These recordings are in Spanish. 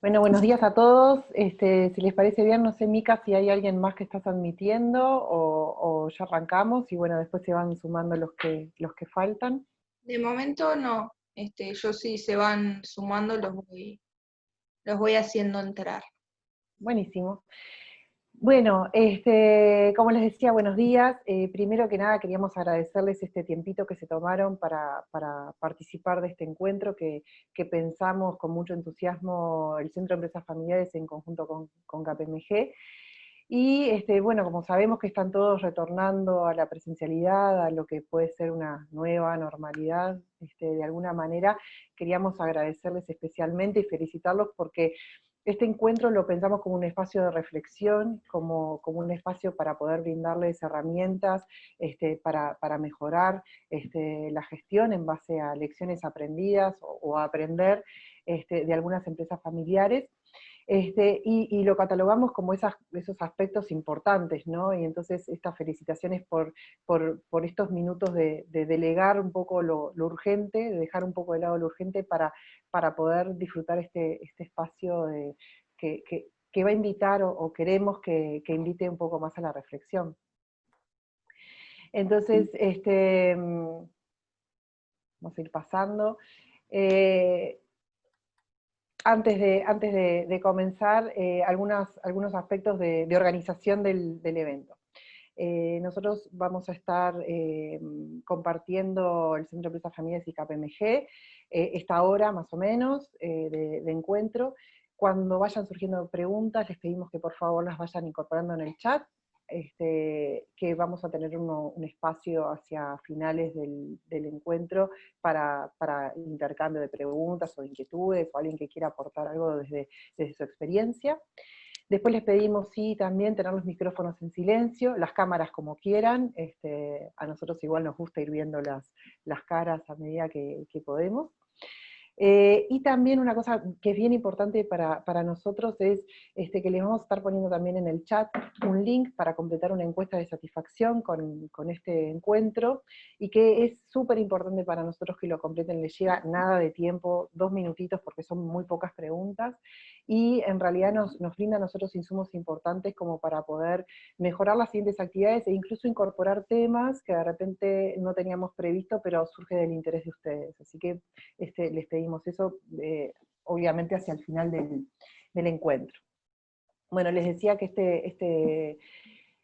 Bueno, buenos días a todos. Si les parece bien, no sé, Mica, si hay alguien más que estás admitiendo o ya arrancamos y bueno, después se van sumando los que faltan. De momento no, yo sí se van sumando, los voy haciendo entrar. Buenísimo. Bueno, como les decía, buenos días. Primero que nada queríamos agradecerles este tiempito que se tomaron para participar de este encuentro que pensamos con mucho entusiasmo el Centro de Empresas Familiares en conjunto con KPMG. Y bueno, como sabemos que están todos retornando a la presencialidad, a lo que puede ser una nueva normalidad, de alguna manera, queríamos agradecerles especialmente y felicitarlos porque este encuentro lo pensamos como un espacio de reflexión, como un espacio para poder brindarles herramientas para mejorar la gestión en base a lecciones aprendidas o a aprender de algunas empresas familiares. Y lo catalogamos como esos aspectos importantes, ¿no? Y entonces estas felicitaciones por estos minutos de delegar un poco lo urgente, de dejar un poco de lado lo urgente para poder disfrutar este espacio que va a invitar o queremos que invite un poco más a la reflexión. Entonces, vamos a ir pasando. Eh, antes de comenzar, algunos aspectos de organización del evento. Nosotros vamos a estar compartiendo el Centro de Empresas Familiares y KPMG, esta hora más o menos de encuentro. Cuando vayan surgiendo preguntas, les pedimos que por favor las vayan incorporando en el chat, que vamos a tener un espacio hacia finales del encuentro para intercambio de preguntas o inquietudes, o alguien que quiera aportar algo desde su experiencia. Después les pedimos, sí, también tener los micrófonos en silencio, las cámaras como quieran, a nosotros igual nos gusta ir viendo las caras a medida que podemos. Y también una cosa que es bien importante para nosotros es que les vamos a estar poniendo también en el chat un link para completar una encuesta de satisfacción con este encuentro, y que es súper importante para nosotros que lo completen. Les lleva nada de tiempo, 2 minutitos, porque son muy pocas preguntas, y en realidad nos brinda a nosotros insumos importantes como para poder mejorar las siguientes actividades e incluso incorporar temas que de repente no teníamos previsto, pero surge del interés de ustedes. Así que les pedimos eso, obviamente hacia el final del encuentro. Bueno, les decía que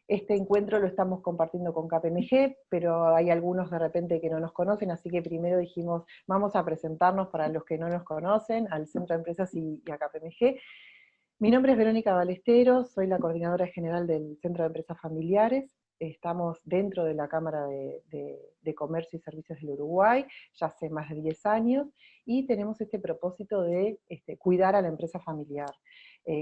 este encuentro lo estamos compartiendo con KPMG, pero hay algunos de repente que no nos conocen, así que primero dijimos, vamos a presentarnos para los que no nos conocen, al Centro de Empresas y a KPMG. Mi nombre es Verónica Balesteros, soy la coordinadora general del Centro de Empresas Familiares. Estamos dentro de la Cámara de Comercio y Servicios del Uruguay, ya hace más de 10 años, y tenemos este propósito de cuidar a la empresa familiar,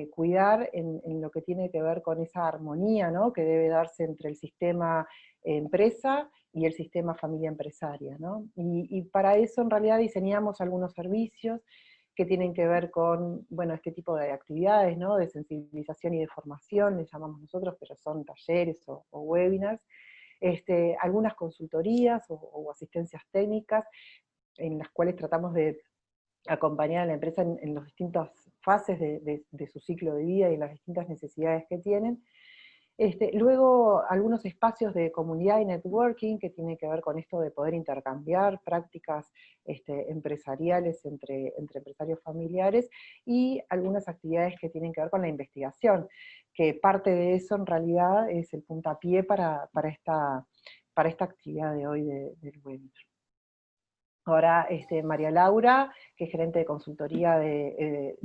cuidar en lo que tiene que ver con esa armonía, ¿no?, que debe darse entre el sistema empresa y el sistema familia empresaria, ¿no? Y para eso en realidad diseñamos algunos servicios que tienen que ver con, bueno, este tipo de actividades, ¿no?, de sensibilización y de formación, les llamamos nosotros, pero son talleres o webinars, algunas consultorías o asistencias técnicas, en las cuales tratamos de acompañar a la empresa en las distintas fases de su ciclo de vida y las distintas necesidades que tienen. Luego, algunos espacios de comunidad y networking que tienen que ver con esto de poder intercambiar prácticas empresariales entre empresarios familiares, y algunas actividades que tienen que ver con la investigación, que parte de eso en realidad es el puntapié para esta actividad de hoy del webinar. Ahora María Laura, que es gerente de consultoría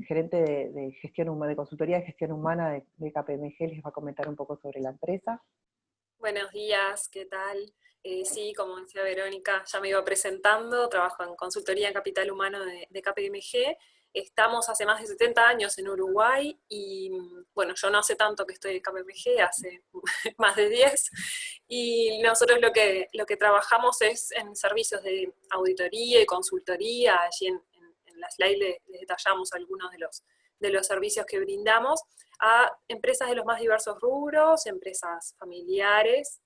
gerente de gestión de consultoría de gestión humana de KPMG, les va a comentar un poco sobre la empresa. Buenos días, ¿qué tal? Sí, como decía Verónica, ya me iba presentando, trabajo en consultoría en capital humano de KPMG. Estamos hace más de 70 años en Uruguay y, bueno, yo no hace tanto que estoy en KPMG, hace más de 10, y nosotros lo que trabajamos es en servicios de auditoría y consultoría. Allí en la slide les detallamos algunos de los servicios que brindamos a empresas de los más diversos rubros, empresas familiares,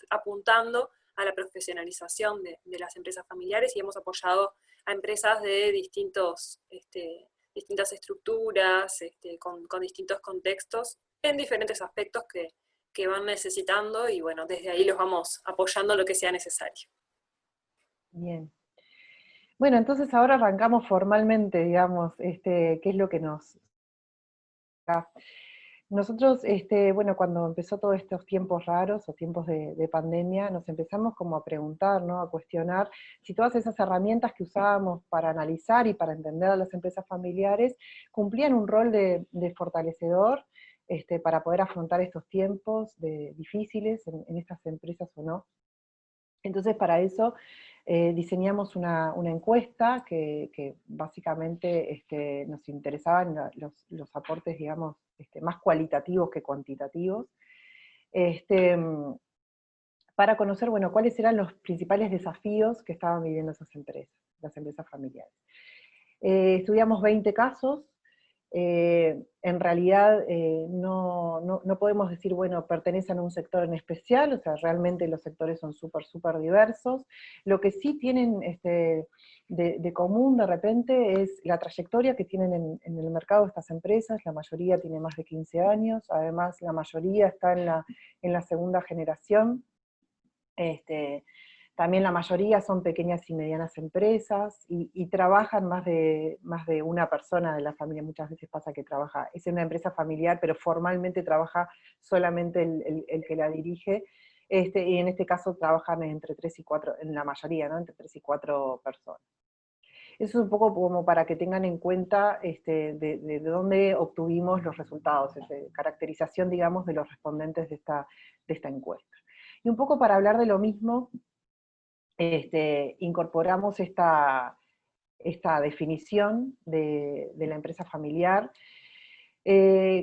apuntando a la profesionalización de las empresas familiares, y hemos apoyado a empresas de distintos distintas estructuras, con distintos contextos, en diferentes aspectos que van necesitando, y bueno, desde ahí los vamos apoyando lo que sea necesario. Bien. Bueno, entonces ahora arrancamos formalmente, digamos, qué es lo que nos... Nosotros, bueno, cuando empezó todos estos tiempos raros o tiempos de pandemia, nos empezamos como a preguntar, ¿no? A cuestionar si todas esas herramientas que usábamos para analizar y para entender a las empresas familiares cumplían un rol de fortalecedor para poder afrontar estos tiempos difíciles en estas empresas o no. Entonces, para eso diseñamos una encuesta que básicamente nos interesaban los aportes, digamos, más cualitativos que cuantitativos, este, para conocer, bueno, cuáles eran los principales desafíos que estaban viviendo esas empresas, las empresas familiares. Estudiamos 20 casos. En realidad no podemos decir, bueno, pertenecen a un sector en especial, o sea, realmente los sectores son súper diversos. Lo que sí tienen de común de repente es la trayectoria que tienen en el mercado estas empresas. La mayoría tiene más de 15 años, además la mayoría está en la segunda generación. También la mayoría son pequeñas y medianas empresas, y trabajan más de una persona de la familia. Muchas veces pasa que es una empresa familiar, pero formalmente trabaja solamente el que la dirige, y en este caso trabajan entre 3 y 4, en la mayoría, ¿no? Entre 3 y 4 personas. Eso es un poco como para que tengan en cuenta de dónde obtuvimos los resultados, caracterización, digamos, de los respondentes de esta encuesta. Y un poco para hablar de lo mismo, incorporamos esta definición de la empresa familiar,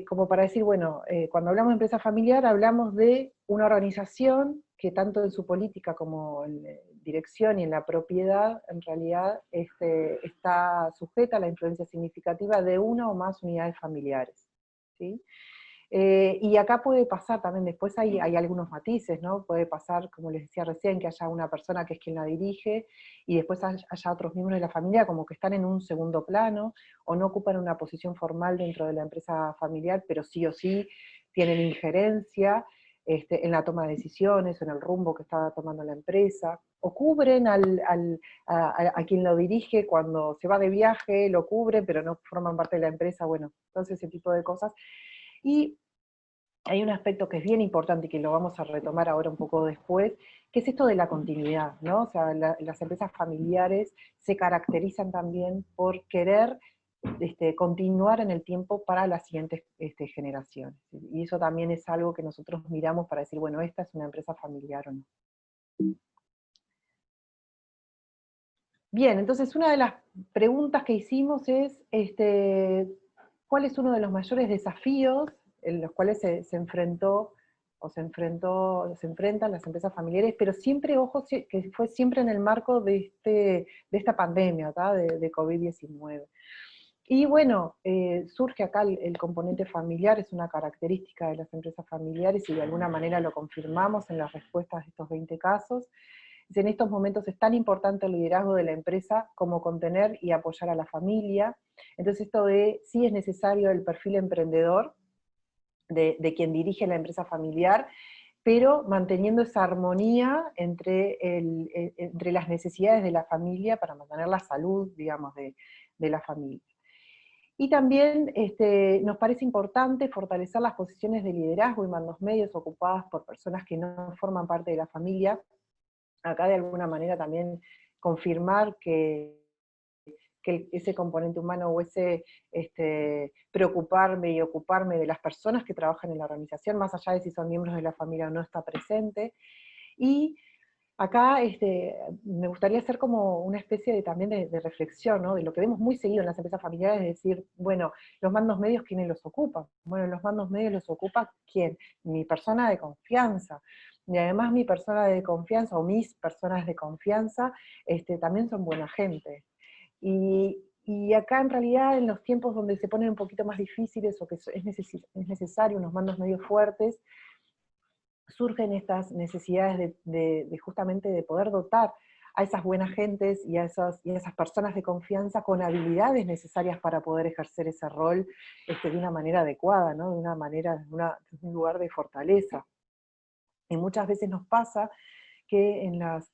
como para decir, bueno, cuando hablamos de empresa familiar hablamos de una organización que tanto en su política como en dirección y en la propiedad, en realidad está sujeta a la influencia significativa de una o más unidades familiares, ¿sí? Y acá puede pasar también, después hay algunos matices, ¿no? Puede pasar, como les decía recién, que haya una persona que es quien la dirige, y después haya otros miembros de la familia como que están en un segundo plano, o no ocupan una posición formal dentro de la empresa familiar, pero sí o sí tienen injerencia en la toma de decisiones, o en el rumbo que está tomando la empresa, o cubren a quien lo dirige cuando se va de viaje, lo cubren, pero no forman parte de la empresa, bueno, entonces ese tipo de cosas. Y hay un aspecto que es bien importante y que lo vamos a retomar ahora un poco después, que es esto de la continuidad, ¿no? O sea, las empresas familiares se caracterizan también por querer continuar en el tiempo para las siguientes generaciones. Y eso también es algo que nosotros miramos para decir, bueno, esta es una empresa familiar o no. Bien, entonces una de las preguntas que hicimos es, ¿cuál es uno de los mayores desafíos en los cuales se enfrentan las empresas familiares? Pero siempre, ojo, que fue siempre en el marco de esta pandemia, ¿tá? de COVID-19. Y bueno, surge acá el componente familiar, es una característica de las empresas familiares, y de alguna manera lo confirmamos en las respuestas de estos 20 casos. En estos momentos es tan importante el liderazgo de la empresa como contener y apoyar a la familia. Entonces esto de sí es necesario el perfil emprendedor de quien dirige la empresa familiar, pero manteniendo esa armonía entre las necesidades de la familia para mantener la salud, digamos, de la familia. Y también nos parece importante fortalecer las posiciones de liderazgo y mandos medios ocupadas por personas que no forman parte de la familia. Acá de alguna manera también confirmar que ese componente humano, o ese preocuparme y ocuparme de las personas que trabajan en la organización, más allá de si son miembros de la familia o no, está presente. Y acá me gustaría hacer como una especie también de reflexión, ¿no? De lo que vemos muy seguido en las empresas familiares, es decir, bueno, los mandos medios, ¿quiénes los ocupan? Bueno, los mandos medios los ocupa ¿quién? Mi persona de confianza. Y además mi persona de confianza, o mis personas de confianza, también son buena gente. Y acá en realidad, en los tiempos donde se ponen un poquito más difíciles, o que es necesario unos mandos medios fuertes, surgen estas necesidades justamente de poder dotar a esas buenas gentes y a esas personas de confianza con habilidades necesarias para poder ejercer ese rol de una manera adecuada, ¿no? De una manera, de un lugar de fortaleza. Y muchas veces nos pasa que en las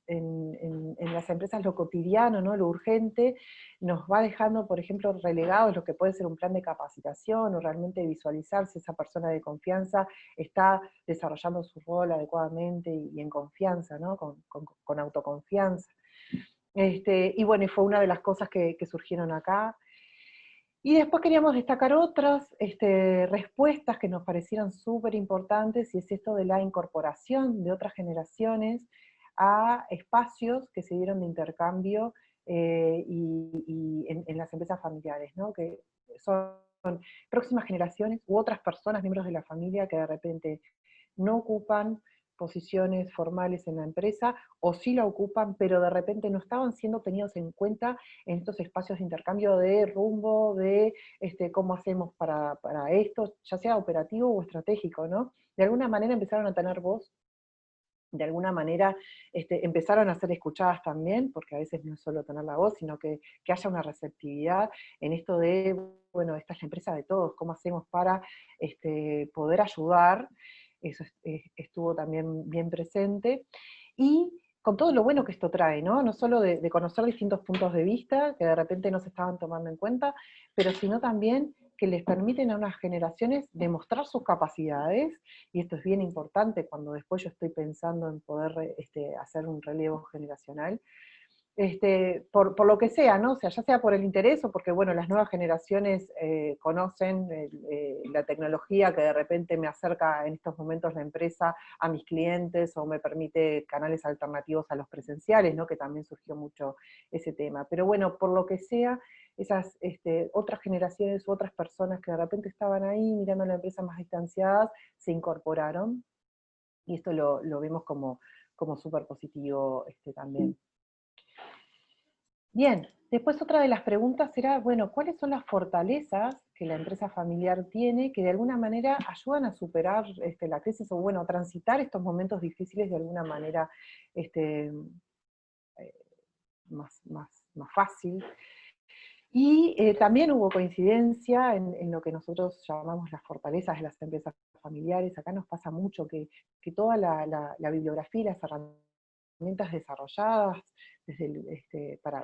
empresas lo cotidiano, ¿no? Lo urgente, nos va dejando, por ejemplo, relegados lo que puede ser un plan de capacitación, o realmente visualizar si esa persona de confianza está desarrollando su rol adecuadamente y en confianza, ¿no? Con autoconfianza. Y bueno, y fue una de las cosas que surgieron acá. Y después queríamos destacar otras respuestas que nos parecieron súper importantes, y es esto de la incorporación de otras generaciones a espacios que se dieron de intercambio y en las empresas familiares, ¿no? Que son próximas generaciones u otras personas, miembros de la familia, que de repente no ocupan posiciones formales en la empresa, o sí la ocupan, pero de repente no estaban siendo tenidos en cuenta en estos espacios de intercambio de rumbo, de cómo hacemos para esto, ya sea operativo o estratégico, ¿no? De alguna manera empezaron a tener voz, de alguna manera empezaron a ser escuchadas también, porque a veces no es solo tener la voz, sino que haya una receptividad en esto de, bueno, esta es la empresa de todos, ¿cómo hacemos para poder ayudar? Eso estuvo también bien presente, y con todo lo bueno que esto trae, ¿no? No solo de conocer distintos puntos de vista, que de repente no se estaban tomando en cuenta, pero sino también que les permiten a unas generaciones demostrar sus capacidades, y esto es bien importante cuando después yo estoy pensando en poder hacer un relevo generacional, por lo que sea, ¿no? O sea, ya sea por el interés o porque, bueno, las nuevas generaciones conocen la tecnología que de repente me acerca en estos momentos la empresa a mis clientes, o me permite canales alternativos a los presenciales, ¿no? Que también surgió mucho ese tema. Pero bueno, por lo que sea, esas otras generaciones u otras personas que de repente estaban ahí mirando la empresa más distanciadas, se incorporaron, y esto lo vemos como súper positivo también. Bien, después otra de las preguntas era, bueno, ¿cuáles son las fortalezas que la empresa familiar tiene que de alguna manera ayudan a superar la crisis, o bueno, a transitar estos momentos difíciles de alguna manera más fácil? Y también hubo coincidencia en lo que nosotros llamamos las fortalezas de las empresas familiares. Acá nos pasa mucho que toda la bibliografía y las herramientas desarrolladas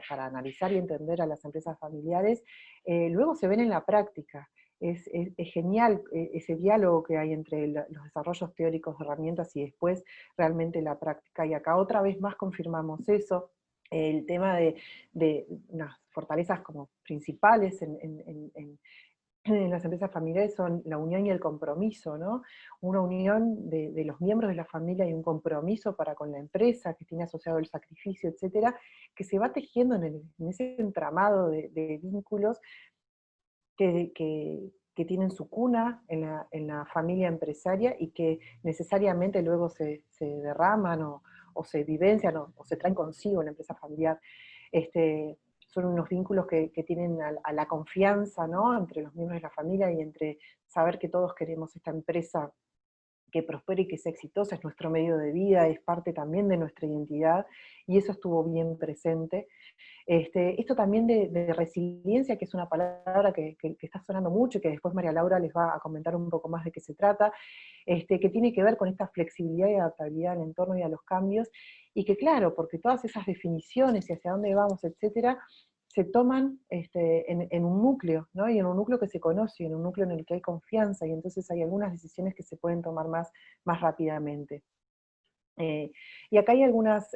para analizar y entender a las empresas familiares, luego se ven en la práctica. Es genial ese diálogo que hay entre los desarrollos teóricos de herramientas y después realmente la práctica, y acá otra vez más confirmamos eso. El tema de unas fortalezas como principales en las empresas familiares son la unión y el compromiso, ¿no? Una unión de los miembros de la familia y un compromiso para con la empresa, que tiene asociado el sacrificio, etcétera, que se va tejiendo en ese entramado de vínculos que tienen su cuna en la familia empresaria, y que necesariamente luego se derraman o se vivencian o se traen consigo en la empresa familiar. Son unos vínculos que tienen a la confianza, ¿no? Entre los miembros de la familia, y entre saber que todos queremos esta empresa que prospere y que sea exitosa, es nuestro medio de vida, es parte también de nuestra identidad, y eso estuvo bien presente. Esto también de resiliencia, que es una palabra que está sonando mucho, y que después María Laura les va a comentar un poco más de qué se trata, que tiene que ver con esta flexibilidad y adaptabilidad al entorno y a los cambios, y que claro, porque todas esas definiciones y hacia dónde vamos, etcétera, se toman en un núcleo, ¿no? Y en un núcleo que se conoce, en un núcleo en el que hay confianza, y entonces hay algunas decisiones que se pueden tomar más rápidamente. Y acá hay algunas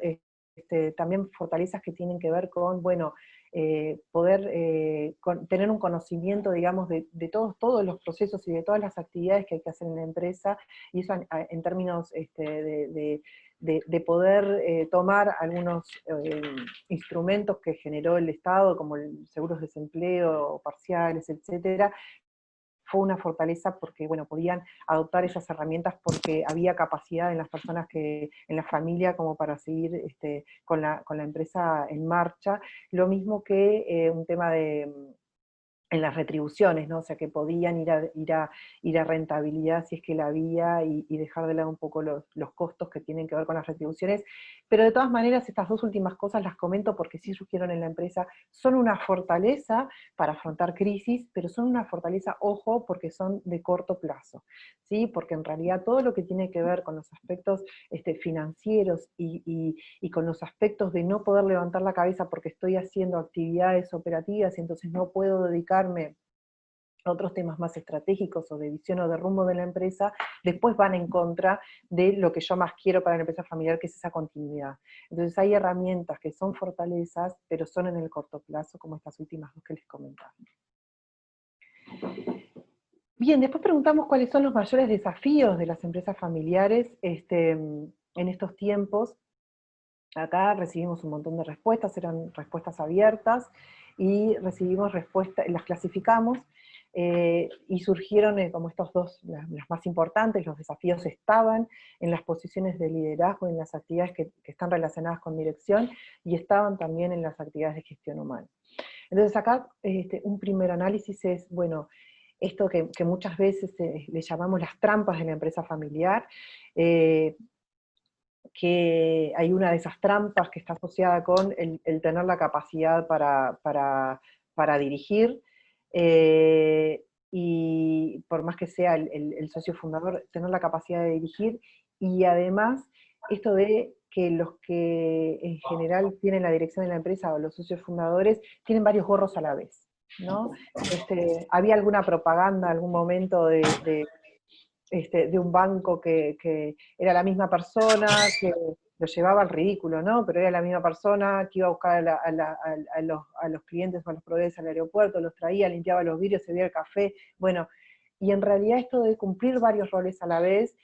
también fortalezas que tienen que ver con, bueno, poder tener un conocimiento, digamos, de todos los procesos y de todas las actividades que hay que hacer en la empresa, y eso en términos de poder tomar algunos instrumentos que generó el Estado, como el seguros de desempleo parciales, etcétera. Fue una fortaleza porque, bueno, podían adoptar esas herramientas porque había capacidad en las personas en la familia como para seguir con la empresa en marcha. Lo mismo que un tema de en las retribuciones, ¿no? O sea, que podían ir a rentabilidad si es que la había, y dejar de lado un poco los costos que tienen que ver con las retribuciones. Pero de todas maneras, estas dos últimas cosas las comento porque sí surgieron en la empresa, son una fortaleza para afrontar crisis, pero son una fortaleza, ojo, porque son de corto plazo, ¿sí? Porque en realidad todo lo que tiene que ver con los aspectos financieros y con los aspectos de no poder levantar la cabeza porque estoy haciendo actividades operativas y entonces no puedo dedicarme a otros temas más estratégicos o de visión o de rumbo de la empresa, después van en contra de lo que yo más quiero para la empresa familiar, que es esa continuidad. Entonces hay herramientas que son fortalezas, pero son en el corto plazo, como estas últimas dos que les comentaba. Bien, después preguntamos cuáles son los mayores desafíos de las empresas familiares en estos tiempos. Acá recibimos un montón de respuestas, eran respuestas abiertas, y recibimos respuestas, las clasificamos, y surgieron como estos dos, las más importantes. Los desafíos estaban en las posiciones de liderazgo, en las actividades que están relacionadas con dirección, y estaban también en las actividades de gestión humana. Entonces acá un primer análisis es, bueno, esto que muchas veces le llamamos las trampas de la empresa familiar, que hay una de esas trampas que está asociada con el tener la capacidad para dirigir, y por más que sea el socio fundador, tener la capacidad de dirigir, y además esto de que los que en general tienen la dirección de la empresa, o los socios fundadores, tienen varios gorros a la vez, ¿no? Había alguna propaganda, algún momento de un banco que era la misma persona, que lo llevaba al ridículo, ¿no? Pero era la misma persona que iba a buscar a los clientes o a los proveedores al aeropuerto, los traía, limpiaba los vidrios, servía el café, bueno, y en realidad esto de cumplir varios roles a la vez,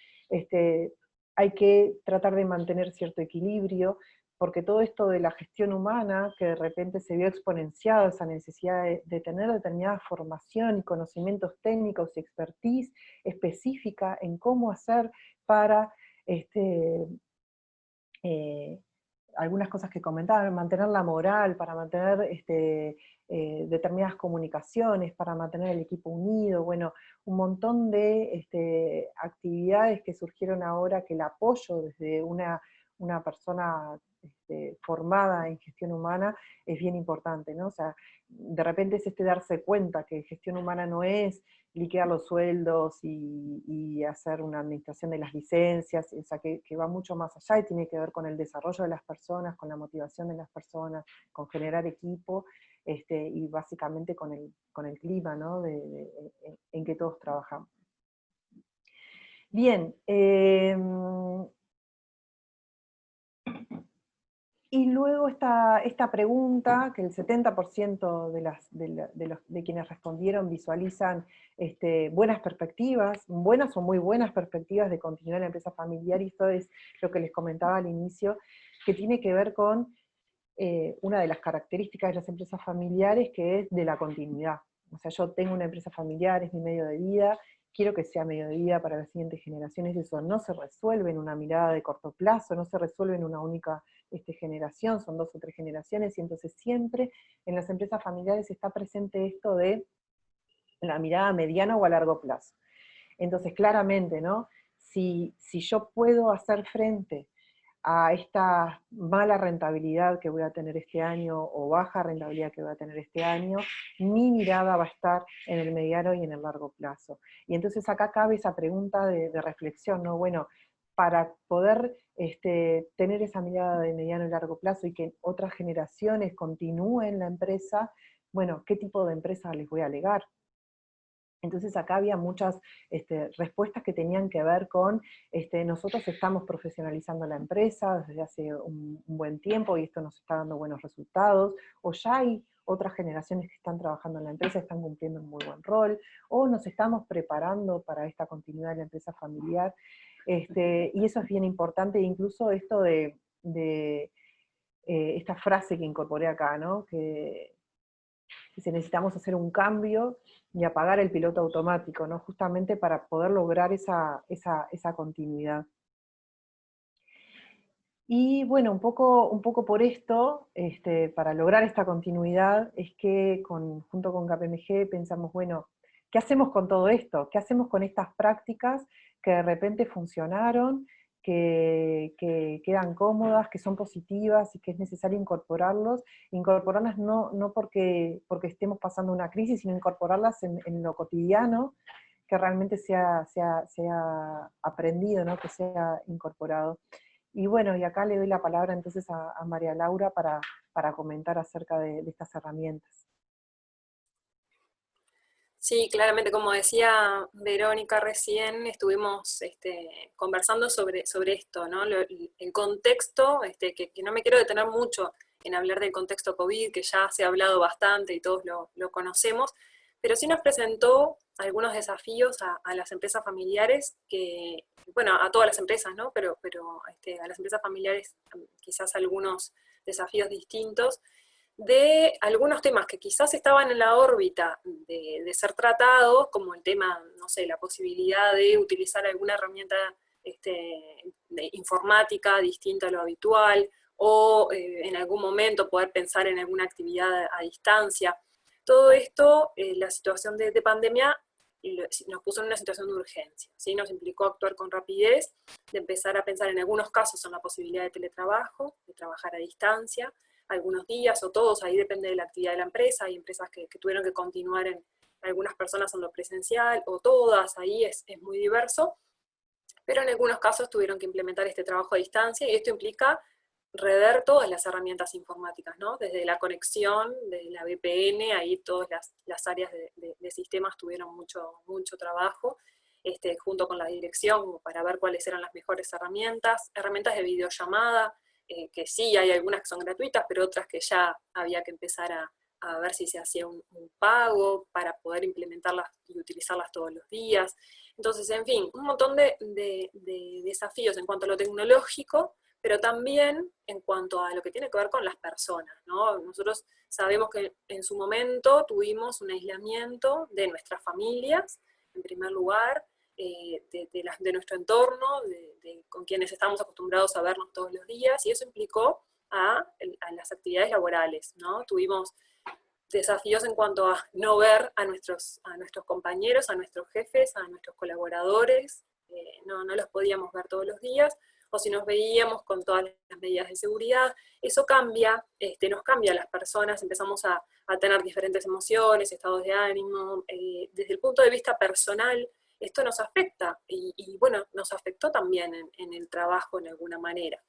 hay que tratar de mantener cierto equilibrio, porque todo esto de la gestión humana, que de repente se vio exponenciado esa necesidad de tener determinada formación y conocimientos técnicos y expertise específica en cómo hacer para algunas cosas que comentaban, mantener la moral, para mantener determinadas comunicaciones, para mantener el equipo unido, bueno, un montón de actividades que surgieron ahora, que el apoyo desde una persona formada en gestión humana es bien importante, ¿no? O sea, de repente es darse cuenta que gestión humana no es liquidar los sueldos y hacer una administración de las licencias, o sea, que va mucho más allá y tiene que ver con el desarrollo de las personas, con la motivación de las personas, con generar equipo, y básicamente con el clima, ¿no? En que todos trabajamos. Bien, y luego esta pregunta, que el 70% de quienes respondieron visualizan buenas perspectivas, buenas o muy buenas perspectivas de continuidad en la empresa familiar, y esto es lo que les comentaba al inicio, que tiene que ver con una de las características de las empresas familiares, que es de la continuidad. O sea, yo tengo una empresa familiar, es mi medio de vida, quiero que sea medio de vida para las siguientes generaciones. Eso no se resuelve en una mirada de corto plazo, no se resuelve en una única generación, son 2 o 3 generaciones, y entonces siempre en las empresas familiares está presente esto de la mirada a mediano o a largo plazo. Entonces, claramente, ¿no? Si yo puedo hacer frente a esta mala rentabilidad que voy a tener este año, o baja rentabilidad que voy a tener este año, mi mirada va a estar en el mediano y en el largo plazo. Y entonces acá cabe esa pregunta de reflexión, ¿no? Bueno, para poder tener esa mirada de mediano y largo plazo, y que otras generaciones continúen la empresa, bueno, ¿qué tipo de empresa les voy a legar? Entonces acá había muchas respuestas que tenían que ver con, nosotros estamos profesionalizando la empresa desde hace un buen tiempo y esto nos está dando buenos resultados, o ya hay otras generaciones que están trabajando en la empresa, están cumpliendo un muy buen rol, o nos estamos preparando para esta continuidad de la empresa familiar, y eso es bien importante. Incluso esto de esta frase que incorporé acá, ¿no? Que si necesitamos hacer un cambio y apagar el piloto automático, ¿no? Justamente para poder lograr esa continuidad. Y bueno, un poco por esto, para lograr esta continuidad, es que junto con KPMG pensamos, bueno, ¿qué hacemos con todo esto? ¿Qué hacemos con estas prácticas que de repente funcionaron, que quedan cómodas, que son positivas y que es necesario incorporarlos? Incorporarlas no porque estemos pasando una crisis, sino incorporarlas en lo cotidiano, que realmente sea aprendido, ¿no? Que sea incorporado. Y bueno, y acá le doy la palabra entonces a María Laura para comentar acerca de estas herramientas. Sí, claramente, como decía Verónica recién, estuvimos conversando sobre esto, ¿no? El contexto, que no me quiero detener mucho en hablar del contexto COVID, que ya se ha hablado bastante y todos lo conocemos, pero sí nos presentó algunos desafíos a las empresas familiares, bueno, a todas las empresas, ¿no? Pero a las empresas familiares quizás algunos desafíos distintos, de algunos temas que quizás estaban en la órbita de ser tratados, como el tema, no sé, la posibilidad de utilizar alguna herramienta de informática distinta a lo habitual, o en algún momento poder pensar en alguna actividad a distancia. Todo esto, la situación de pandemia nos puso en una situación de urgencia, ¿sí? Nos implicó actuar con rapidez, de empezar a pensar en algunos casos en la posibilidad de teletrabajo, de trabajar a distancia, algunos días o todos, ahí depende de la actividad de la empresa. Hay empresas que tuvieron que continuar en algunas personas en lo presencial, o todas, ahí es muy diverso, pero en algunos casos tuvieron que implementar este trabajo a distancia, y esto implica rever todas las herramientas informáticas, ¿no? Desde la conexión, desde la VPN, ahí todas las áreas de sistemas tuvieron mucho trabajo, junto con la dirección, como para ver cuáles eran las mejores herramientas de videollamada, que sí, hay algunas que son gratuitas, pero otras que ya había que empezar a ver si se hacía un pago para poder implementarlas y utilizarlas todos los días. Entonces, en fin, un montón de desafíos en cuanto a lo tecnológico, pero también en cuanto a lo que tiene que ver con las personas, ¿no? Nosotros sabemos que en su momento tuvimos un aislamiento de nuestras familias, en primer lugar, de nuestro entorno, con quienes estamos acostumbrados a vernos todos los días, y eso implicó a las actividades laborales, ¿no? Tuvimos desafíos en cuanto a no ver a nuestros compañeros, a nuestros jefes, a nuestros colaboradores, no los podíamos ver todos los días, o si nos veíamos con todas las medidas de seguridad. Eso cambia, nos cambia a las personas, empezamos a tener diferentes emociones, estados de ánimo, desde el punto de vista personal, esto nos afecta, y bueno, nos afectó también en el trabajo en alguna manera.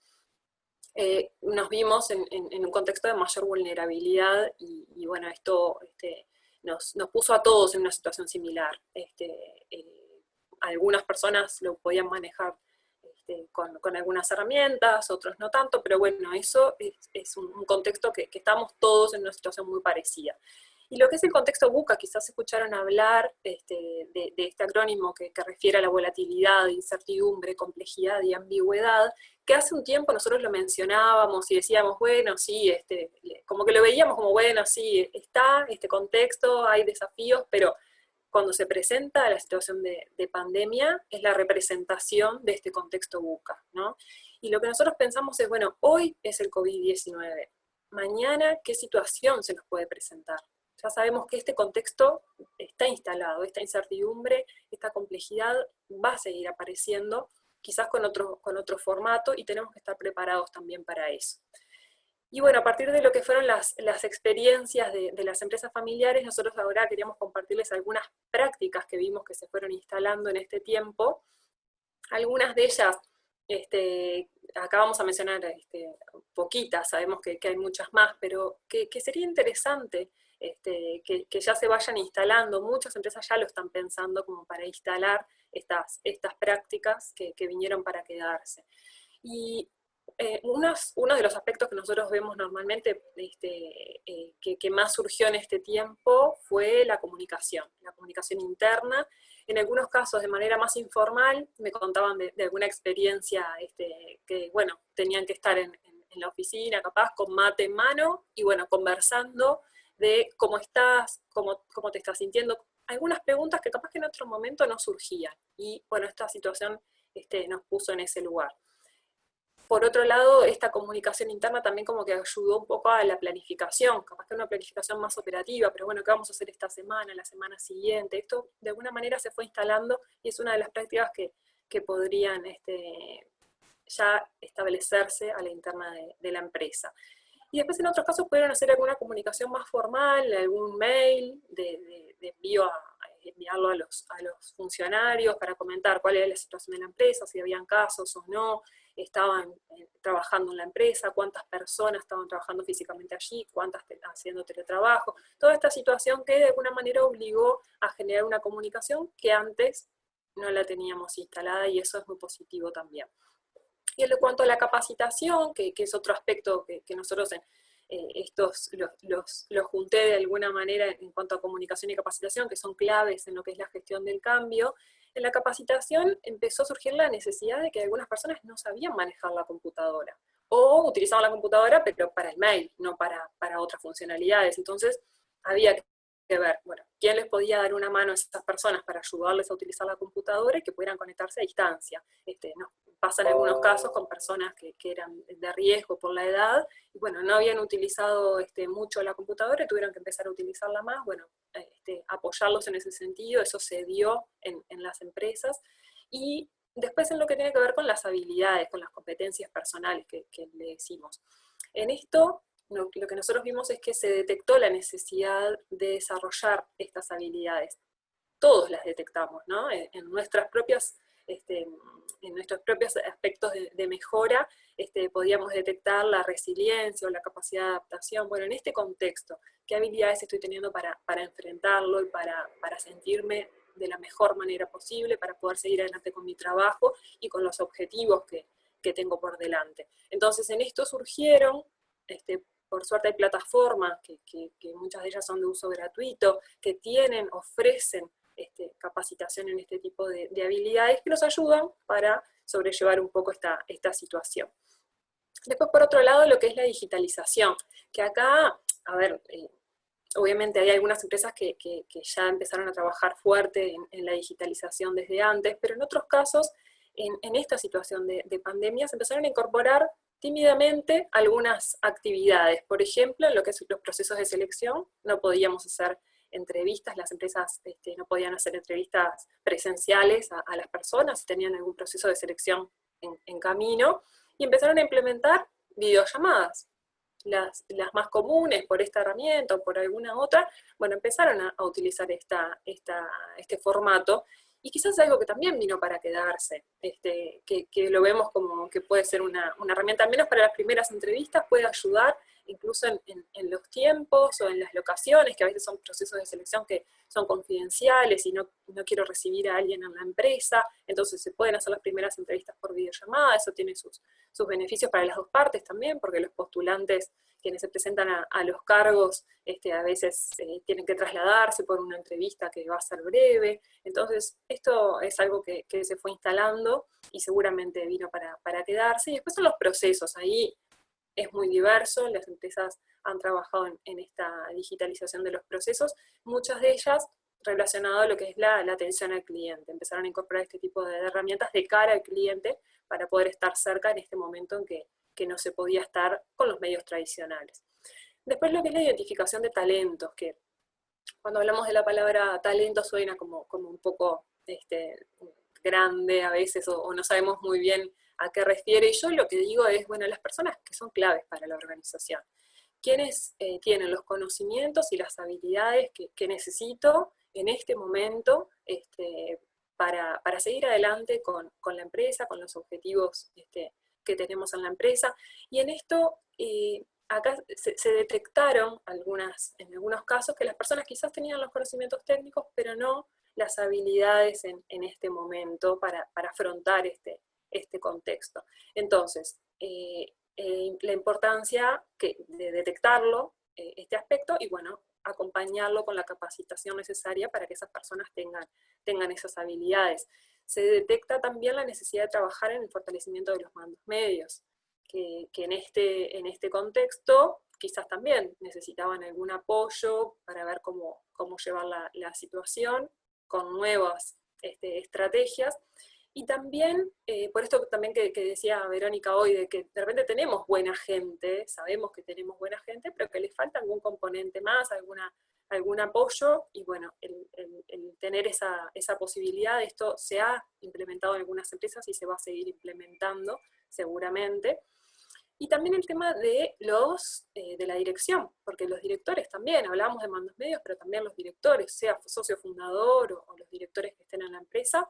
Nos vimos en un contexto de mayor vulnerabilidad, y bueno, esto nos puso a todos en una situación similar. Algunas personas lo podían manejar con algunas herramientas, otros no tanto, pero bueno, eso es un contexto que estamos todos en una situación muy parecida. Y lo que es el contexto VUCA, quizás escucharon hablar de este acrónimo que refiere a la volatilidad, incertidumbre, complejidad y ambigüedad, que hace un tiempo nosotros lo mencionábamos y decíamos, bueno, sí, como que lo veíamos como, bueno, sí, está este contexto, hay desafíos, pero cuando se presenta la situación de pandemia, es la representación de este contexto VUCA, ¿no? Y lo que nosotros pensamos es, bueno, hoy es el COVID-19, mañana, ¿qué situación se nos puede presentar? Ya sabemos que este contexto está instalado, esta incertidumbre, esta complejidad va a seguir apareciendo, quizás con otro formato, y tenemos que estar preparados también para eso. Y bueno, a partir de lo que fueron las experiencias de las empresas familiares, nosotros ahora queríamos compartirles algunas prácticas que vimos que se fueron instalando en este tiempo. Algunas de ellas, acá vamos a mencionar poquitas, sabemos que hay muchas más, pero que sería interesante que ya se vayan instalando. Muchas empresas ya lo están pensando como para instalar estas prácticas que vinieron para quedarse. Y uno de los aspectos que nosotros vemos normalmente que más surgió en este tiempo fue la comunicación interna. En algunos casos de manera más informal, me contaban de alguna experiencia que, bueno, tenían que estar en la oficina, capaz con mate en mano, y bueno, conversando de cómo estás, cómo te estás sintiendo, algunas preguntas que capaz que en otro momento no surgían, y bueno, esta situación nos puso en ese lugar. por otro lado, esta comunicación interna también como que ayudó un poco a la planificación, capaz que una planificación más operativa, pero bueno, ¿qué vamos a hacer esta semana, la semana siguiente? Esto de alguna manera se fue instalando y es una de las prácticas que podrían ya establecerse a la interna de la empresa. Y después en otros casos pudieron hacer alguna comunicación más formal, algún mail de enviarlo a los funcionarios para comentar cuál era la situación de la empresa, si habían casos o no, estaban trabajando en la empresa, cuántas personas estaban trabajando físicamente allí, cuántas haciendo teletrabajo, toda esta situación que de alguna manera obligó a generar una comunicación que antes no la teníamos instalada, y eso es muy positivo también. Y en cuanto a la capacitación, que es otro aspecto que nosotros los junté de alguna manera en cuanto a comunicación y capacitación, que son claves en lo que es la gestión del cambio, en la capacitación empezó a surgir la necesidad de que algunas personas no sabían manejar la computadora, o utilizaban la computadora pero para el mail, no para otras funcionalidades. Entonces había que ver, bueno, quién les podía dar una mano a esas personas para ayudarles a utilizar la computadora y que pudieran conectarse a distancia. No, pasan algunos casos con personas que eran de riesgo por la edad, y bueno, no habían utilizado mucho la computadora y tuvieron que empezar a utilizarla más. Bueno, apoyarlos en ese sentido, eso se dio en las empresas. Y después en lo que tiene que ver con las habilidades, con las competencias personales que le decimos. En esto, lo que nosotros vimos es que se detectó la necesidad de desarrollar estas habilidades. Todos las detectamos, ¿no? En nuestros propios aspectos de mejora, podíamos detectar la resiliencia o la capacidad de adaptación. Bueno, en este contexto, ¿qué habilidades estoy teniendo para enfrentarlo y para sentirme de la mejor manera posible, para poder seguir adelante con mi trabajo y con los objetivos que tengo por delante? Entonces, en esto surgieron, por suerte hay plataformas que muchas de ellas son de uso gratuito, que ofrecen capacitación en este tipo de habilidades que nos ayudan para sobrellevar un poco esta situación. Después, por otro lado, lo que es la digitalización, que acá, a ver, obviamente hay algunas empresas que ya empezaron a trabajar fuerte en la digitalización desde antes, pero en otros casos, en esta situación de pandemia, se empezaron a incorporar tímidamente algunas actividades. Por ejemplo, en lo que son los procesos de selección, no podíamos hacer entrevistas, las empresas no podían hacer entrevistas presenciales a las personas si tenían algún proceso de selección en camino, y empezaron a implementar videollamadas. Las más comunes por esta herramienta o por alguna otra, bueno, empezaron a utilizar este formato, y quizás es algo que también vino para quedarse, que lo vemos como que puede ser una herramienta, al menos para las primeras entrevistas, puede ayudar incluso en los tiempos o en las locaciones, que a veces son procesos de selección que son confidenciales y no quiero recibir a alguien en la empresa, entonces se pueden hacer las primeras entrevistas por videollamada. Eso tiene sus beneficios para las dos partes también, porque los postulantes, quienes se presentan a los cargos, a veces tienen que trasladarse por una entrevista que va a ser breve. Entonces, esto es algo que se fue instalando y seguramente vino para quedarse. Y después son los procesos, ahí es muy diverso, las empresas han trabajado en esta digitalización de los procesos, muchas de ellas relacionadas a lo que es la atención al cliente. Empezaron a incorporar este tipo de herramientas de cara al cliente para poder estar cerca en este momento en que no se podía estar con los medios tradicionales. Después lo que es la identificación de talentos, que cuando hablamos de la palabra talento suena como un poco grande a veces, o no sabemos muy bien a qué refiere, y yo lo que digo es, bueno, las personas que son claves para la organización, quienes tienen los conocimientos y las habilidades que necesito en este momento para seguir adelante con la empresa, con los objetivos que tenemos en la empresa. Y en esto, acá se detectaron en algunos casos que las personas quizás tenían los conocimientos técnicos, pero no las habilidades en este momento para afrontar este contexto. Entonces, la importancia de detectarlo, este aspecto, y bueno, acompañarlo con la capacitación necesaria para que esas personas tengan esas habilidades. Se detecta también la necesidad de trabajar en el fortalecimiento de los mandos medios, que en este contexto quizás también necesitaban algún apoyo para ver cómo llevar la situación con nuevas estrategias. Y también, por esto también que decía Verónica hoy, de que de repente tenemos buena gente, sabemos que tenemos buena gente, pero que le falta algún componente más, algún apoyo, y bueno, el tener esa posibilidad, esto se ha implementado en algunas empresas y se va a seguir implementando seguramente. Y también el tema de de la dirección, porque los directores también, hablábamos de mandos medios, pero también los directores, sea socio fundador o los directores que estén en la empresa,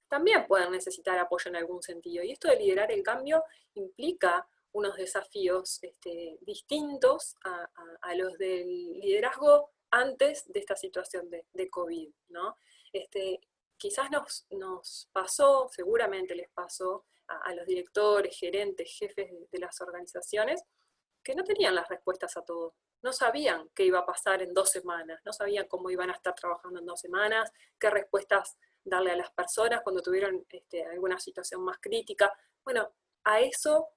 también pueden necesitar apoyo en algún sentido. Y esto de liderar el cambio implica unos desafíos distintos a los del liderazgo antes de esta situación de COVID, ¿no? Quizás nos pasó, seguramente les pasó a los directores, gerentes, jefes de las organizaciones, que no tenían las respuestas a todo. No sabían qué iba a pasar en 2 semanas, no sabían cómo iban a estar trabajando en 2 semanas, qué respuestas darle a las personas cuando tuvieron alguna situación más crítica. Bueno, a eso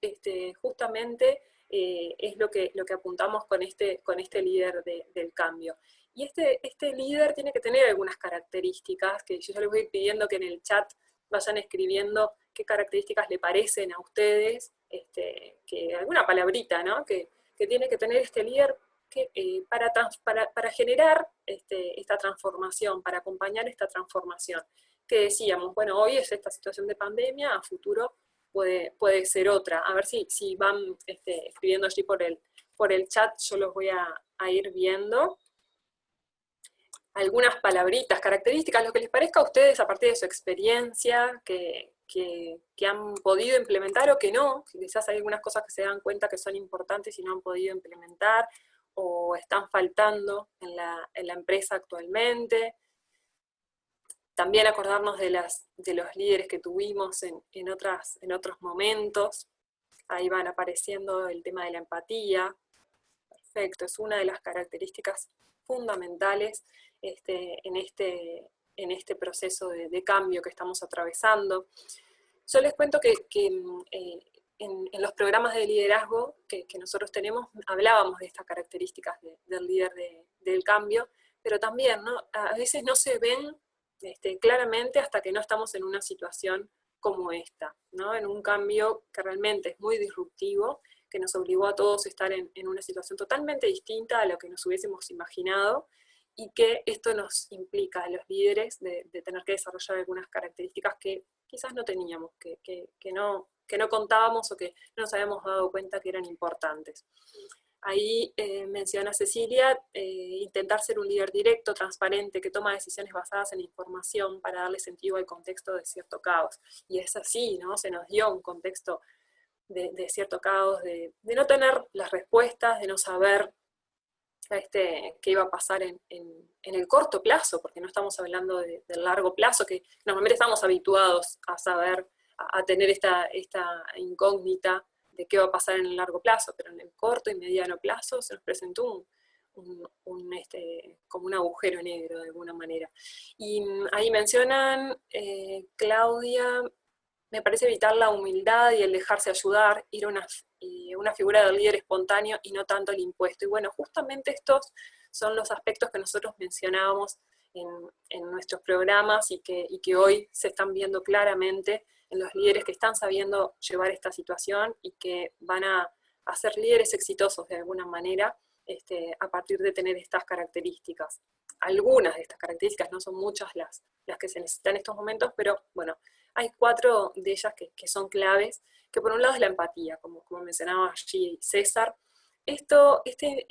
justamente es lo que apuntamos con este líder del cambio. Y este líder tiene que tener algunas características, que yo ya les voy a ir pidiendo que en el chat vayan escribiendo qué características le parecen a ustedes, que alguna palabrita, ¿no? que tiene que tener este líder para generar esta transformación, para acompañar esta transformación. Que decíamos, bueno, hoy es esta situación de pandemia, a futuro puede ser otra. A ver si van escribiendo allí por el chat, yo los voy a ir viendo. Algunas palabritas, características, lo que les parezca a ustedes a partir de su experiencia, que han podido implementar o que no, quizás hay algunas cosas que se dan cuenta que son importantes y no han podido implementar, o están faltando en la empresa actualmente. También acordarnos de los líderes que tuvimos en otros momentos. Ahí van apareciendo el tema de la empatía. Perfecto, es una de las características fundamentales en este proceso de cambio que estamos atravesando. Yo les cuento que en los programas de liderazgo que nosotros tenemos, hablábamos de estas características del líder del cambio, pero también, ¿no? A veces no se ven claramente hasta que no estamos en una situación como esta, ¿no? En un cambio que realmente es muy disruptivo, que nos obligó a todos a estar en una situación totalmente distinta a lo que nos hubiésemos imaginado, y que esto nos implica a los líderes de tener que desarrollar algunas características que quizás no teníamos, que no contábamos o que no nos habíamos dado cuenta que eran importantes. Ahí menciona Cecilia, intentar ser un líder directo, transparente, que toma decisiones basadas en información para darle sentido al contexto de cierto caos. Y es así, ¿no? Se nos dio un contexto de cierto caos, de no tener las respuestas, de no saber qué iba a pasar en el corto plazo, porque no estamos hablando del largo plazo, que normalmente estamos habituados a saber, a tener esta incógnita de qué va a pasar en el largo plazo, pero en el corto y mediano plazo se nos presentó como un agujero negro de alguna manera. Y ahí mencionan, Claudia, me parece evitar la humildad y el dejarse ayudar, ir a una figura del líder espontáneo y no tanto el impuesto. Y bueno, justamente estos son los aspectos que nosotros mencionábamos en nuestros programas y que hoy se están viendo claramente en los líderes que están sabiendo llevar esta situación y que van a ser líderes exitosos de alguna manera a partir de tener estas características. Algunas de estas características, no son muchas las que se necesitan en estos momentos, pero bueno, hay 4 de ellas que son claves, que por un lado es la empatía, como mencionaba allí César, este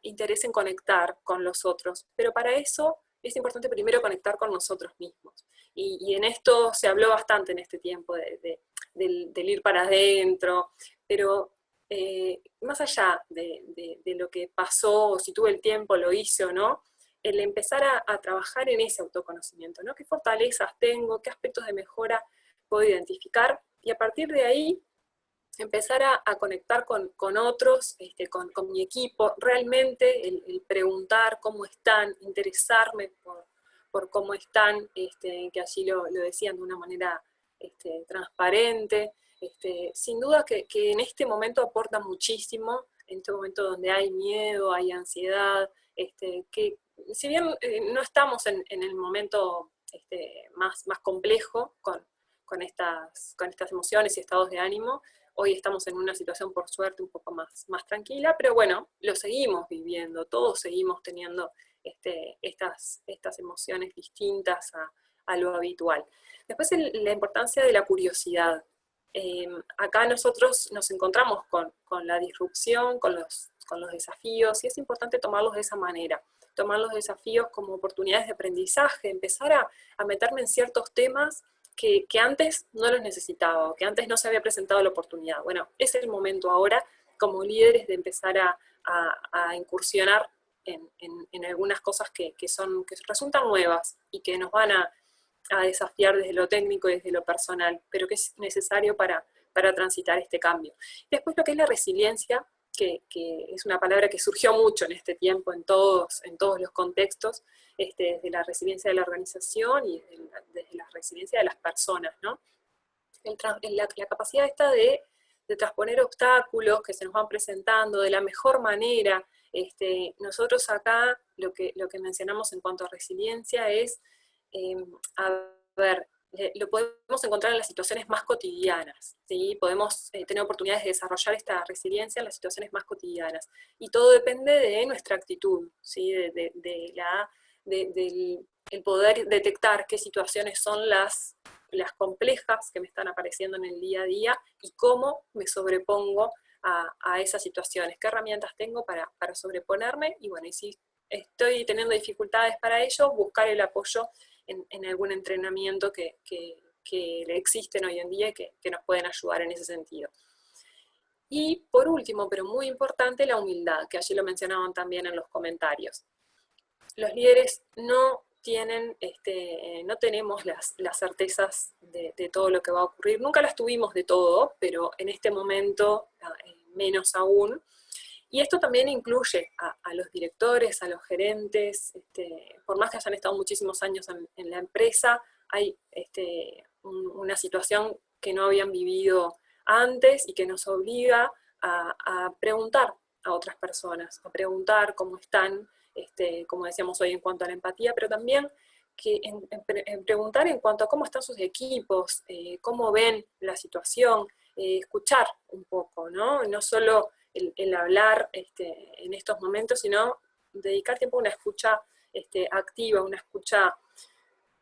interés en conectar con los otros, pero para eso es importante primero conectar con nosotros mismos. Y en esto se habló bastante en este tiempo del ir para adentro, pero más allá de lo que pasó, o si tuve el tiempo, lo hice o no, el empezar a trabajar en ese autoconocimiento, ¿no? ¿Qué fortalezas tengo? ¿Qué aspectos de mejora puedo identificar? Y a partir de ahí, empezar a conectar con otros, con mi equipo, realmente el preguntar cómo están, interesarme por cómo están, que allí lo decían de una manera transparente. Sin duda que en este momento aporta muchísimo, en este momento donde hay miedo, hay ansiedad, que si bien no estamos en el momento más complejo con estas emociones y estados de ánimo. Hoy estamos en una situación, por suerte, un poco más tranquila, pero bueno, lo seguimos viviendo, todos seguimos teniendo estas emociones distintas a lo habitual. Después la importancia de la curiosidad. Acá nosotros nos encontramos con la disrupción, con los desafíos, y es importante tomarlos de esa manera, tomar los desafíos como oportunidades de aprendizaje, empezar a meterme en ciertos temas que antes no los necesitaba, o que antes no se había presentado la oportunidad. Bueno, es el momento ahora, como líderes, de empezar a incursionar en algunas cosas que resultan nuevas y que nos van a desafiar desde lo técnico y desde lo personal, pero que es necesario para transitar este cambio. Después lo que es la resiliencia, que es una palabra que surgió mucho en este tiempo, en todos los contextos, desde la resiliencia de la organización y desde la resiliencia de las personas, ¿no? La capacidad esta de transponer obstáculos que se nos van presentando de la mejor manera. Nosotros acá lo que mencionamos en cuanto a resiliencia es, lo podemos encontrar en las situaciones más cotidianas, ¿sí? Podemos tener oportunidades de desarrollar esta resiliencia en las situaciones más cotidianas. Y todo depende de nuestra actitud, ¿sí? Del poder detectar qué situaciones son las complejas que me están apareciendo en el día a día y cómo me sobrepongo a esas situaciones, qué herramientas tengo para sobreponerme, y bueno, y si estoy teniendo dificultades para ello, buscar el apoyo en algún entrenamiento que existen hoy en día y que nos pueden ayudar en ese sentido. Y por último, pero muy importante, la humildad, que allí lo mencionaban también en los comentarios. Los líderes no tenemos las certezas de todo lo que va a ocurrir, nunca las tuvimos de todo, pero en este momento menos aún. Y esto también incluye a los directores, a los gerentes, por más que hayan estado muchísimos años en la empresa, hay una situación que no habían vivido antes y que nos obliga a preguntar a otras personas, a preguntar cómo están, como decíamos hoy en cuanto a la empatía, pero también en preguntar en cuanto a cómo están sus equipos, cómo ven la situación, escuchar un poco, ¿no? No solo el hablar en estos momentos, sino dedicar tiempo a una escucha activa, una escucha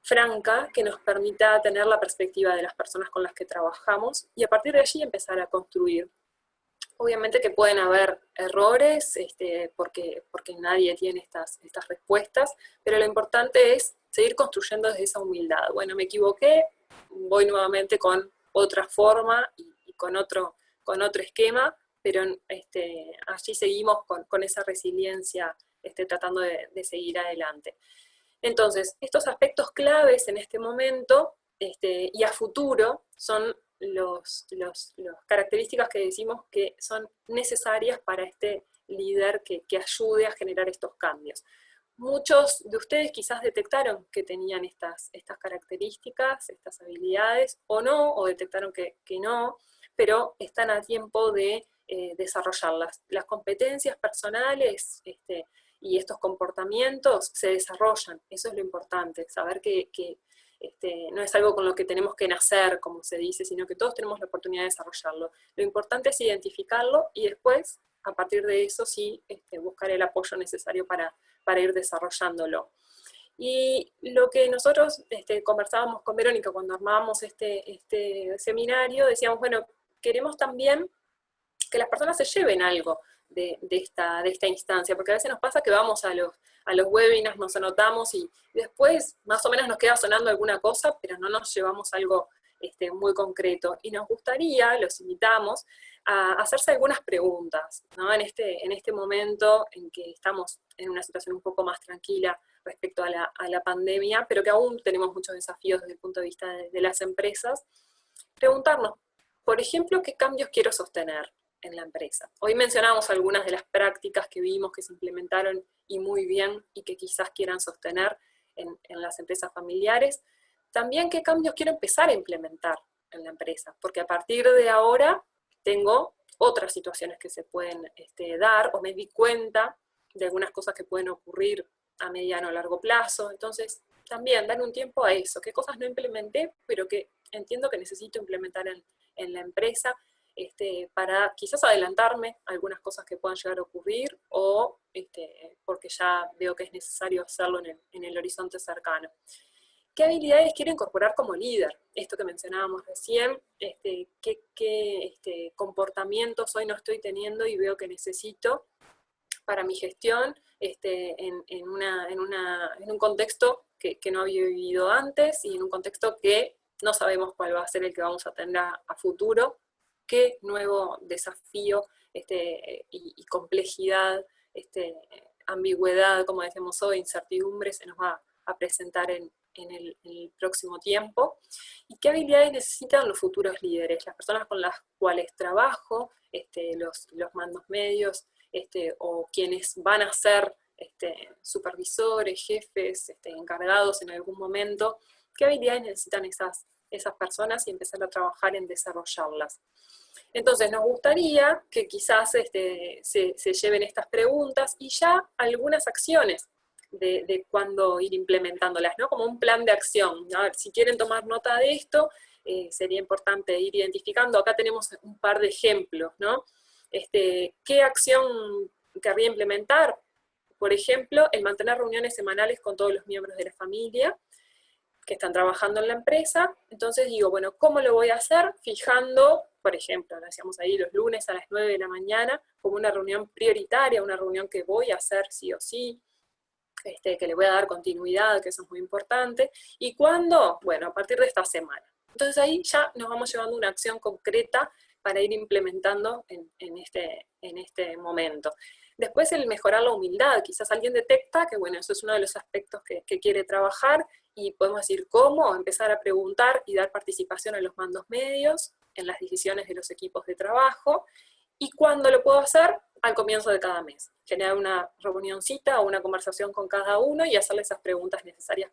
franca, que nos permita tener la perspectiva de las personas con las que trabajamos, y a partir de allí empezar a construir. Obviamente que pueden haber errores, porque nadie tiene estas respuestas, pero lo importante es seguir construyendo desde esa humildad. Bueno, me equivoqué, voy nuevamente con otra forma y con otro esquema, pero allí seguimos con esa resiliencia, tratando de seguir adelante. Entonces, estos aspectos claves en este momento y a futuro son las características que decimos que son necesarias para este líder que ayude a generar estos cambios. Muchos de ustedes quizás detectaron que tenían estas características, estas habilidades, o no, o detectaron que no, pero están a tiempo de desarrollarlas. Las competencias personales y estos comportamientos se desarrollan, eso es lo importante, saber que no es algo con lo que tenemos que nacer, como se dice, sino que todos tenemos la oportunidad de desarrollarlo. Lo importante es identificarlo y después, a partir de eso, sí, buscar el apoyo necesario para ir desarrollándolo. Y lo que nosotros conversábamos con Verónica cuando armábamos este seminario, decíamos, bueno, queremos también que las personas se lleven algo de esta instancia, porque a veces nos pasa que vamos a los webinars, nos anotamos y después más o menos nos queda sonando alguna cosa, pero no nos llevamos algo muy concreto. Y nos gustaría, los invitamos, a hacerse algunas preguntas, ¿no? En este momento en que estamos en una situación un poco más tranquila respecto a la pandemia, pero que aún tenemos muchos desafíos desde el punto de vista de las empresas, preguntarnos, por ejemplo, ¿qué cambios quiero sostener en la empresa? Hoy mencionamos algunas de las prácticas que vimos que se implementaron y muy bien, y que quizás quieran sostener en las empresas familiares. También qué cambios quiero empezar a implementar en la empresa, porque a partir de ahora tengo otras situaciones que se pueden dar, o me di cuenta de algunas cosas que pueden ocurrir a mediano o largo plazo. Entonces también dar un tiempo a eso, qué cosas no implementé, pero que entiendo que necesito implementar en la empresa, para quizás adelantarme a algunas cosas que puedan llegar a ocurrir, o porque ya veo que es necesario hacerlo en el horizonte cercano. ¿Qué habilidades quiero incorporar como líder? Esto que mencionábamos recién, qué comportamientos hoy no estoy teniendo y veo que necesito para mi gestión, en un contexto que no había vivido antes, y en un contexto que no sabemos cuál va a ser el que vamos a tener a futuro, qué nuevo desafío y complejidad, ambigüedad, como decimos hoy, incertidumbre se nos va a presentar en el próximo tiempo, y qué habilidades necesitan los futuros líderes, las personas con las cuales trabajo, los mandos medios, o quienes van a ser supervisores, jefes, encargados en algún momento, qué habilidades necesitan esas personas y empezar a trabajar en desarrollarlas. Entonces nos gustaría que quizás se lleven estas preguntas y ya algunas acciones de cuándo ir implementándolas, ¿no? Como un plan de acción. A ver, si quieren tomar nota de esto, sería importante ir identificando. Acá tenemos un par de ejemplos, ¿no? ¿Qué acción querría implementar? Por ejemplo, el mantener reuniones semanales con todos los miembros de la familia que están trabajando en la empresa. Entonces digo, bueno, ¿cómo lo voy a hacer? Fijando, por ejemplo, lo decíamos ahí, los lunes a las 9 de la mañana, como una reunión prioritaria, una reunión que voy a hacer sí o sí, que le voy a dar continuidad, que eso es muy importante. ¿Y cuándo? Bueno, a partir de esta semana. Entonces ahí ya nos vamos llevando una acción concreta para ir implementando en este momento. Después el mejorar la humildad, quizás alguien detecta que bueno, eso es uno de los aspectos que quiere trabajar, y podemos decir cómo, empezar a preguntar y dar participación a los mandos medios en las decisiones de los equipos de trabajo. ¿Y cuándo lo puedo hacer? Al comienzo de cada mes. Generar una reunioncita o una conversación con cada uno y hacerle esas preguntas necesarias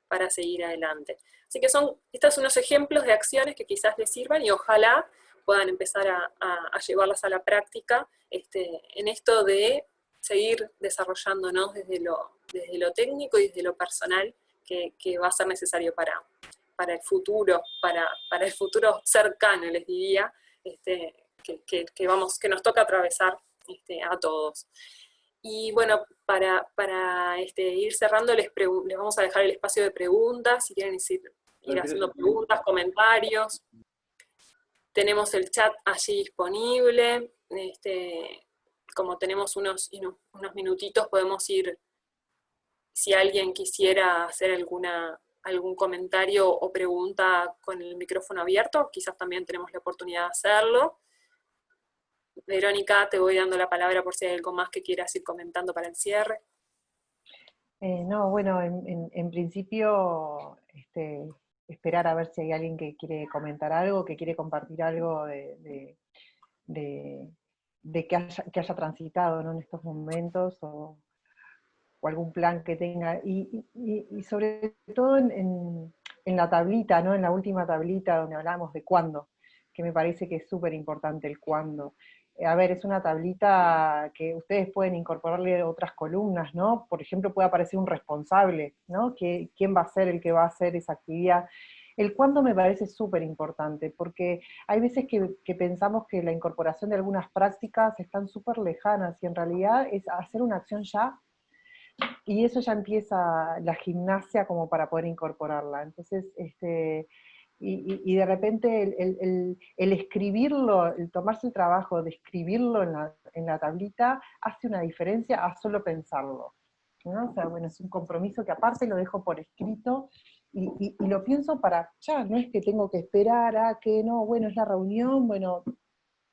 para seguir adelante. Así que estos son unos ejemplos de acciones que quizás les sirvan y ojalá puedan empezar a llevarlas a la práctica en esto de seguir desarrollándonos desde lo técnico y desde lo personal que va a ser necesario para el futuro, para el futuro cercano, les diría, que nos toca atravesar a todos. Y bueno, para ir cerrando, les vamos a dejar el espacio de preguntas, si quieren ir haciendo preguntas, comentarios. Tenemos el chat allí disponible, como tenemos unos minutitos, podemos ir, si alguien quisiera hacer algún comentario o pregunta con el micrófono abierto, quizás también tenemos la oportunidad de hacerlo. Verónica, te voy dando la palabra por si hay algo más que quieras ir comentando para el cierre. No, bueno, en principio, esperar a ver si hay alguien que quiere comentar algo, que quiere compartir algo de que haya transitado, ¿no?, en estos momentos, o algún plan que tenga, y sobre todo en la tablita, ¿no?, en la última tablita donde hablamos de cuándo, que me parece que es súper importante el cuándo. A ver, es una tablita que ustedes pueden incorporarle otras columnas, ¿no? Por ejemplo, puede aparecer un responsable, ¿no? ¿Quién va a ser el que va a hacer esa actividad? El cuándo me parece súper importante, porque hay veces que pensamos que la incorporación de algunas prácticas están súper lejanas, y en realidad es hacer una acción ya, y eso ya empieza la gimnasia como para poder incorporarla. Entonces, y de repente el escribirlo, el tomarse el trabajo de escribirlo en la tablita, hace una diferencia a solo pensarlo, ¿no? O sea, bueno, es un compromiso que aparte lo dejo por escrito, y lo pienso para ya, no es que tengo que esperar a que no, bueno, es la reunión, bueno,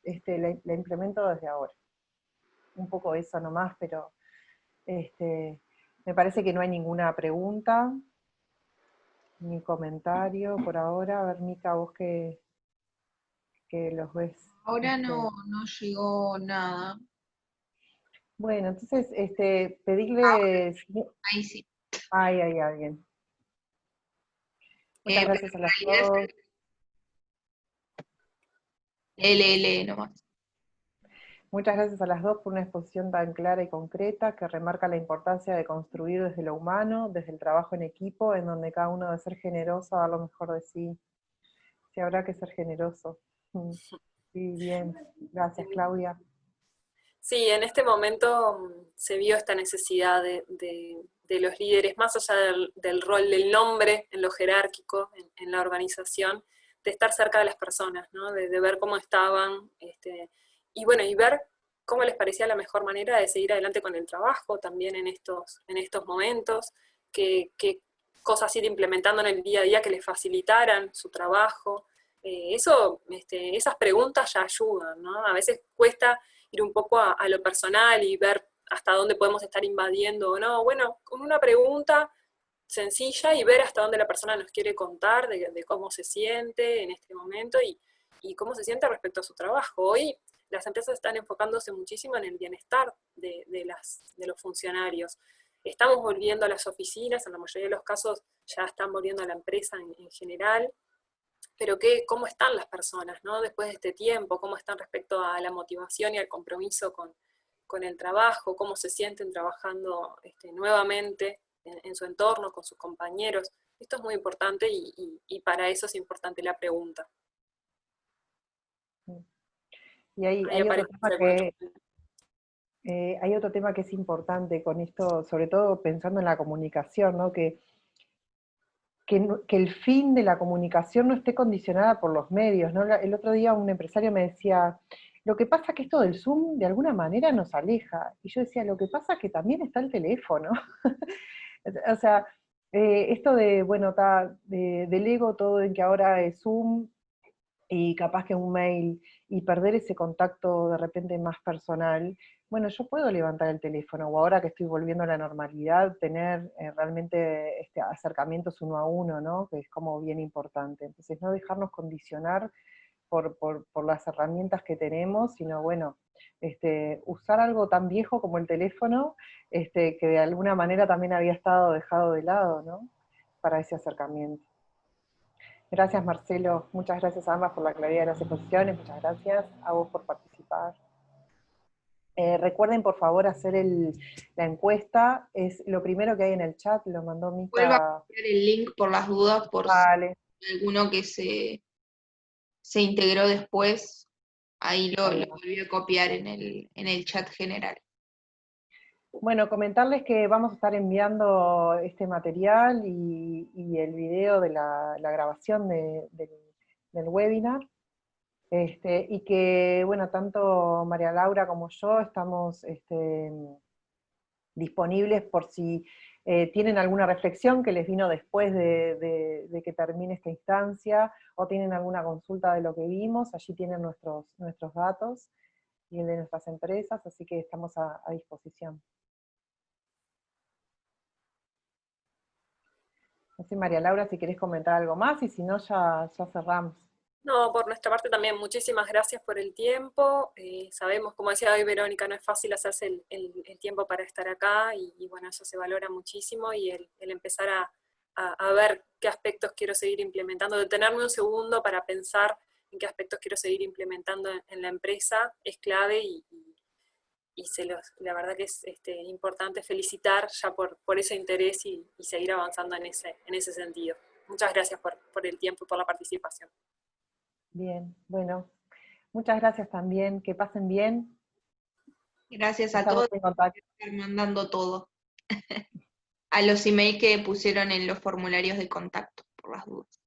la implemento desde ahora. Un poco eso nomás, pero me parece que no hay ninguna pregunta, ni comentario por ahora. A ver, Mica, vos que los ves. Ahora no llegó nada. Bueno, entonces, pedirles... Ahí sí. Ay, hay alguien. Muchas Pero gracias a en las realidad dos. es LL nomás. Muchas gracias a las dos por una exposición tan clara y concreta que remarca la importancia de construir desde lo humano, desde el trabajo en equipo, en donde cada uno debe ser generoso, dar lo mejor de sí. Sí, habrá que ser generoso. Sí, bien. Gracias, Claudia. Sí, en este momento se vio esta necesidad de los líderes, más allá del rol del nombre en lo jerárquico, en la organización, de estar cerca de las personas, ¿no? De ver cómo estaban, y bueno, y ver cómo les parecía la mejor manera de seguir adelante con el trabajo también en estos momentos, qué cosas ir implementando en el día a día que les facilitaran su trabajo. Esas preguntas ya ayudan, ¿no? A veces cuesta ir un poco a lo personal y ver hasta dónde podemos estar invadiendo o no. Bueno, con una pregunta sencilla y ver hasta dónde la persona nos quiere contar de cómo se siente en este momento y cómo se siente respecto a su trabajo. Hoy las empresas están enfocándose muchísimo en el bienestar de los funcionarios. Estamos volviendo a las oficinas, en la mayoría de los casos ya están volviendo a la empresa en general, pero cómo están las personas, ¿no? Después de este tiempo, cómo están respecto a la motivación y al compromiso con el trabajo, cómo se sienten trabajando nuevamente en su entorno, con sus compañeros. Esto es muy importante y para eso es importante la pregunta. Y hay otro tema que es importante con esto, sobre todo pensando en la comunicación, ¿no? Que el fin de la comunicación no esté condicionada por los medios, ¿no? El otro día un empresario me decía, lo que pasa es que esto del Zoom de alguna manera nos aleja. Y yo decía, lo que pasa es que también está el teléfono. O sea, esto de, bueno, delego todo en que ahora es Zoom, y capaz que un mail, y perder ese contacto de repente más personal, bueno, yo puedo levantar el teléfono, o ahora que estoy volviendo a la normalidad, tener realmente acercamientos uno a uno, ¿no? Que es como bien importante. Entonces, no dejarnos condicionar por las herramientas que tenemos, sino, bueno, usar algo tan viejo como el teléfono, que de alguna manera también había estado dejado de lado, ¿no? Para ese acercamiento. Gracias, Marcelo. Muchas gracias a ambas por la claridad de las exposiciones. Muchas gracias a vos por participar. Recuerden, por favor, hacer la encuesta. Es lo primero que hay en el chat, lo mandó Mica. Vuelva a copiar el link por las dudas, por vale. si alguno que se integró después, ahí lo volví a copiar en el chat general. Bueno, comentarles que vamos a estar enviando este material y el video de la grabación del webinar. Y que, bueno, tanto María Laura como yo estamos disponibles por si tienen alguna reflexión que les vino después de que termine esta instancia, o tienen alguna consulta de lo que vimos, allí tienen nuestros datos y el de nuestras empresas, así que estamos a disposición. No sé, María Laura, si querés comentar algo más, y si no, ya cerramos. No, por nuestra parte también, muchísimas gracias por el tiempo. Sabemos, como decía hoy Verónica, no es fácil hacerse el tiempo para estar acá, y bueno, eso se valora muchísimo, y el empezar a ver qué aspectos quiero seguir implementando, detenerme un segundo para pensar en qué aspectos quiero seguir implementando en la empresa, es clave, y la verdad que es importante felicitar ya por ese interés y seguir avanzando en ese sentido. Muchas gracias por el tiempo y por la participación. Bien, bueno, muchas gracias también, que pasen bien. Gracias a todos por estar mandando todo. A los emails que pusieron en los formularios de contacto, por las dudas.